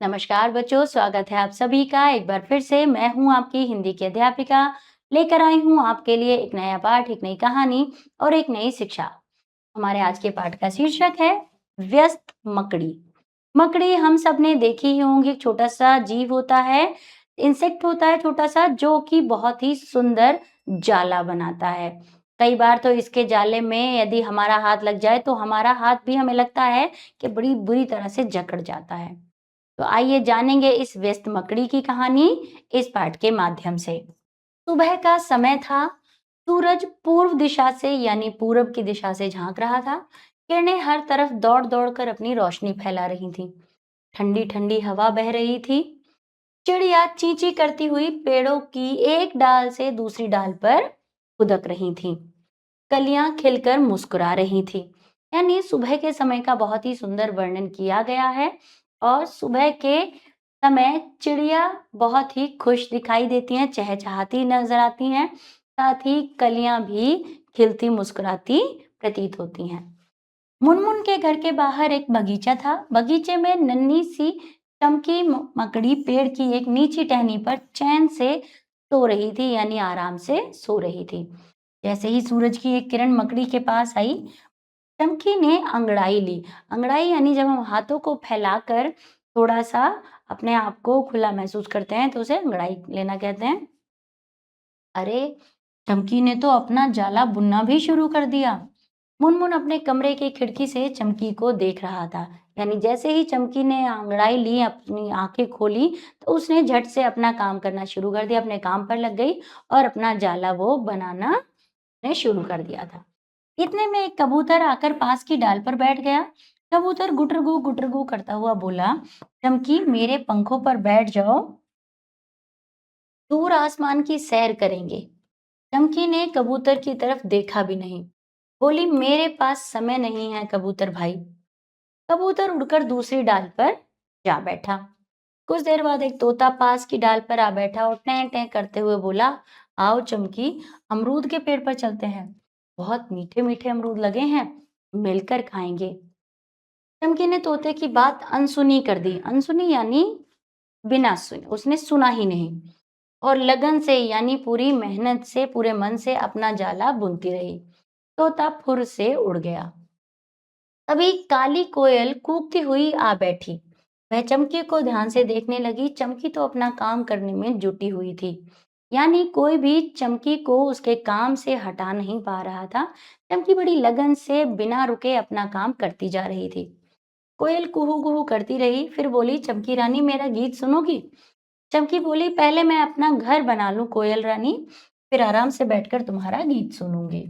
नमस्कार बच्चों, स्वागत है आप सभी का एक बार फिर से। मैं हूं आपकी हिंदी की अध्यापिका। लेकर आई हूं आपके लिए एक नया पाठ, एक नई कहानी और एक नई शिक्षा। हमारे आज के पाठ का शीर्षक है व्यस्त मकड़ी। मकड़ी हम सब ने देखी ही होंगी। एक छोटा सा जीव होता है, इंसेक्ट होता है छोटा सा, जो कि बहुत ही सुंदर जाला बनाता है। कई बार तो इसके जाले में यदि हमारा हाथ लग जाए तो हमारा हाथ भी हमें लगता है कि बड़ी बुरी तरह से जकड़ जाता है। तो आइए जानेंगे इस व्यस्त मकड़ी की कहानी इस पाठ के माध्यम से। सुबह का समय था। सूरज पूर्व दिशा से यानी पूरब की दिशा से झांक रहा था। किरणें हर तरफ दौड़ दौड़ कर अपनी रोशनी फैला रही थीं। ठंडी ठंडी हवा बह रही थी। चिड़िया चींची करती हुई पेड़ों की एक डाल से दूसरी डाल पर खुदक रही थीं। कलियां खिलकर मुस्कुरा रही थी। यानी सुबह के समय का बहुत ही सुंदर वर्णन किया गया है। और सुबह के समय चिड़िया बहुत ही खुश दिखाई देती हैं, चहचहाती नजर आती हैं। साथ ही कलियां भी खिलती मुस्कुराती प्रतीत होती हैं। मुनमुन के घर के बाहर एक बगीचा था। बगीचे में नन्ही सी चमकी मकड़ी पेड़ की एक नीची टहनी पर चैन से सो रही थी, यानी आराम से सो रही थी। जैसे ही सूरज की एक किरण मकड़ी के पास आई, चमकी ने अंगड़ाई ली। अंगड़ाई यानी जब हम हाथों को फैलाकर थोड़ा सा अपने आप को खुला महसूस करते हैं तो उसे अंगड़ाई लेना कहते हैं। अरे, चमकी ने तो अपना जाला बुनना भी शुरू कर दिया। मुनमुन अपने कमरे की खिड़की से चमकी को देख रहा था। यानी जैसे ही चमकी ने अंगड़ाई ली, अपनी आंखें खोली, तो उसने झट से अपना काम करना शुरू कर दिया, अपने काम पर लग गई और अपना जाला वो बनाना ने शुरू कर दिया था। इतने में एक कबूतर आकर पास की डाल पर बैठ गया। कबूतर गुटरगू करता हुआ बोला, चमकी मेरे पंखों पर बैठ जाओ, दूर आसमान की सैर करेंगे। चमकी ने कबूतर की तरफ देखा भी नहीं। बोली, मेरे पास समय नहीं है कबूतर भाई। कबूतर उड़कर दूसरी डाल पर जा बैठा। कुछ देर बाद एक तोता पास की डाल पर आ बैठा और टें टें करते हुए बोला, आओ चमकी, अमरूद के पेड़ पर चलते हैं। बहुत मीठे मीठे अमरूद लगे हैं, मिलकर खाएंगे। चमकी ने तोते की बात अनसुनी कर दी। अनसुनी यानी बिना सुने, उसने सुना ही नहीं। और लगन से यानी पूरी मेहनत से, पूरे मन से अपना जाला बुनती रही। तोता फुर से उड़ गया। तभी काली कोयल कूकती हुई आ बैठी। वह चमकी को ध्यान से देखने लगी। चमकी तो अपना काम करने में जुटी हुई थी। यानी कोई भी चमकी को उसके काम से हटा नहीं पा रहा था। चमकी बड़ी लगन से बिना रुके अपना काम करती जा रही थी। कोयल कुहू कुहू करती रही, फिर बोली, चमकी रानी मेरा गीत सुनोगी? चमकी बोली, पहले मैं अपना घर बना लूं कोयल रानी, फिर आराम से बैठकर तुम्हारा गीत सुनूंगी।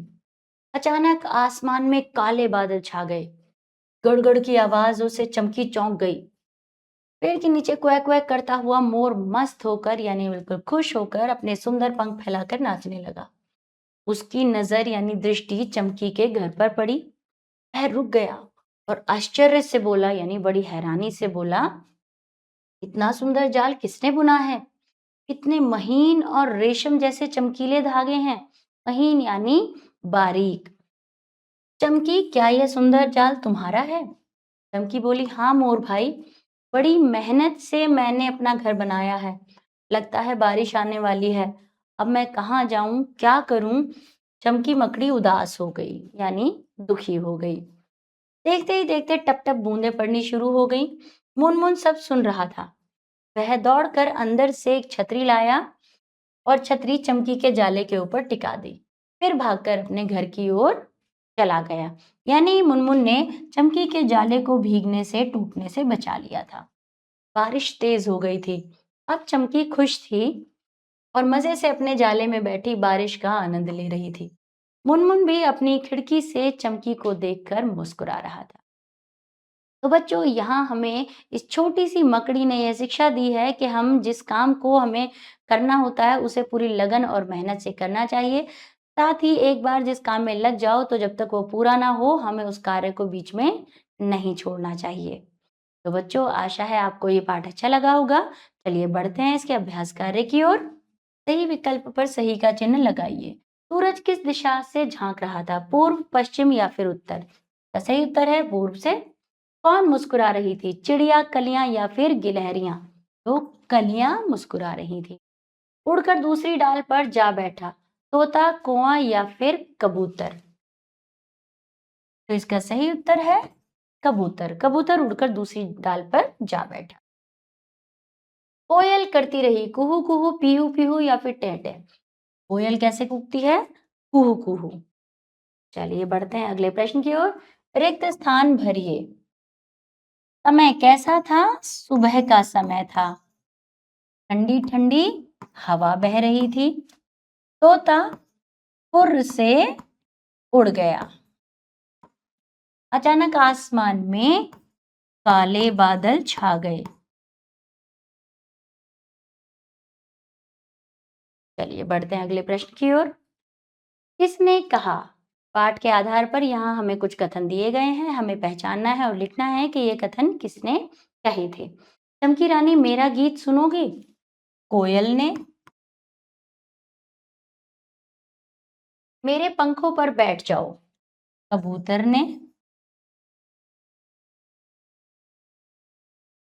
अचानक आसमान में काले बादल छा गए। गड़गड़ की आवाजों से चमकी चौंक गई। पेड़ के नीचे क्वैक क्वैक करता हुआ मोर मस्त होकर यानी बिल्कुल खुश होकर अपने सुंदर पंख फैलाकर नाचने लगा। उसकी नजर यानी दृष्टि चमकी के घर पर पड़ी। वह रुक गया और आश्चर्य से बोला, यानी बड़ी हैरानी से बोला, इतना सुंदर जाल किसने बुना है? इतने महीन और रेशम जैसे चमकीले धागे हैं। महीन यानी बारीक। चमकी, क्या यह सुंदर जाल तुम्हारा है? चमकी बोली, हाँ मोर भाई, बड़ी मेहनत से मैंने अपना घर बनाया है। लगता है बारिश आने वाली है। अब मैं कहाँ जाऊं, क्या करूं? चमकी मकड़ी उदास हो गई, यानी दुखी हो गई। देखते ही देखते टप टप बूंदें पड़नी शुरू हो गई। मुनमुन सब सुन रहा था। वह दौड़कर अंदर से एक छतरी लाया और छतरी चमकी के जाले के ऊपर टिका दी। फिर भागकर अपने घर की ओर चला गया। यानी मुनमुन ने चमकी के जाले को भीगने से, टूटने से बचा लिया था। बारिश तेज हो गई थी। अब चमकी खुश थी और मजे से अपने जाले में बैठी बारिश का आनंद ले रही थी। मुनमुन भी अपनी खिड़की से चमकी को देखकर मुस्कुरा रहा था। तो बच्चों, यहाँ हमें इस छोटी सी मकड़ी ने यह शिक्षा दी है कि हम जिस काम को हमें करना होता है उसे पूरी लगन और मेहनत से करना चाहिए। साथ ही एक बार जिस काम में लग जाओ तो जब तक वो पूरा ना हो, हमें उस कार्य को बीच में नहीं छोड़ना चाहिए। तो बच्चों, आशा है आपको ये पाठ अच्छा लगा होगा। चलिए बढ़ते हैं इसके अभ्यास कार्य की ओर। सही विकल्प पर सही का चिन्ह लगाइए। सूरज किस दिशा से झांक रहा था, पूर्व, पश्चिम या फिर उत्तर? तो सही उत्तर है पूर्व से। कौन मुस्कुरा रही थी, चिड़िया, कलियां या फिर गिलहरियां? तो कलियां मुस्कुरा रही थी। उड़कर दूसरी डाल पर जा बैठा, तोता, कौआ या फिर कबूतर? तो इसका सही उत्तर है कबूतर। कबूतर उड़कर दूसरी डाल पर जा बैठा। कोयल करती रही कुहू कुहू, पीहू पीहू या फिर टें टें? कोयल कैसे कूकती है? कुहू कुहू। चलिए बढ़ते हैं अगले प्रश्न की ओर। रिक्त स्थान भरिए। समय कैसा था? सुबह का समय था। ठंडी ठंडी हवा बह रही थी। तोता फुर्र से उड़ गया। अचानक आसमान में काले बादल छा गए। चलिए बढ़ते हैं अगले प्रश्न की ओर। किसने कहा? पाठ के आधार पर यहाँ हमें कुछ कथन दिए गए हैं, हमें पहचानना है और लिखना है कि ये कथन किसने कहे थे। चमकी रानी मेरा गीत सुनोगी? कोयल ने। मेरे पंखों पर बैठ जाओ? कबूतर ने।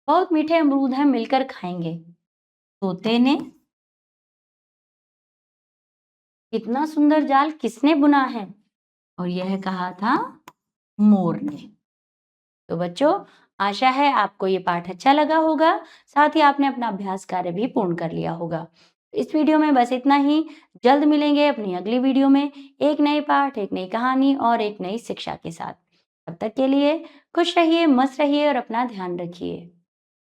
बहुत मीठे अमरूद हैं, मिलकर खाएंगे? तोते ने। इतना सुंदर जाल किसने बुना है? और यह कहा था मोर ने। तो बच्चों, आशा है आपको ये पाठ अच्छा लगा होगा, साथ ही आपने अपना अभ्यास कार्य भी पूर्ण कर लिया होगा। इस वीडियो में बस इतना ही। जल्द मिलेंगे अपनी अगली वीडियो में एक नए पाठ, एक नई कहानी और एक नई शिक्षा के साथ। तब तक के लिए खुश रहिए, मस्त रहिए और अपना ध्यान रखिए।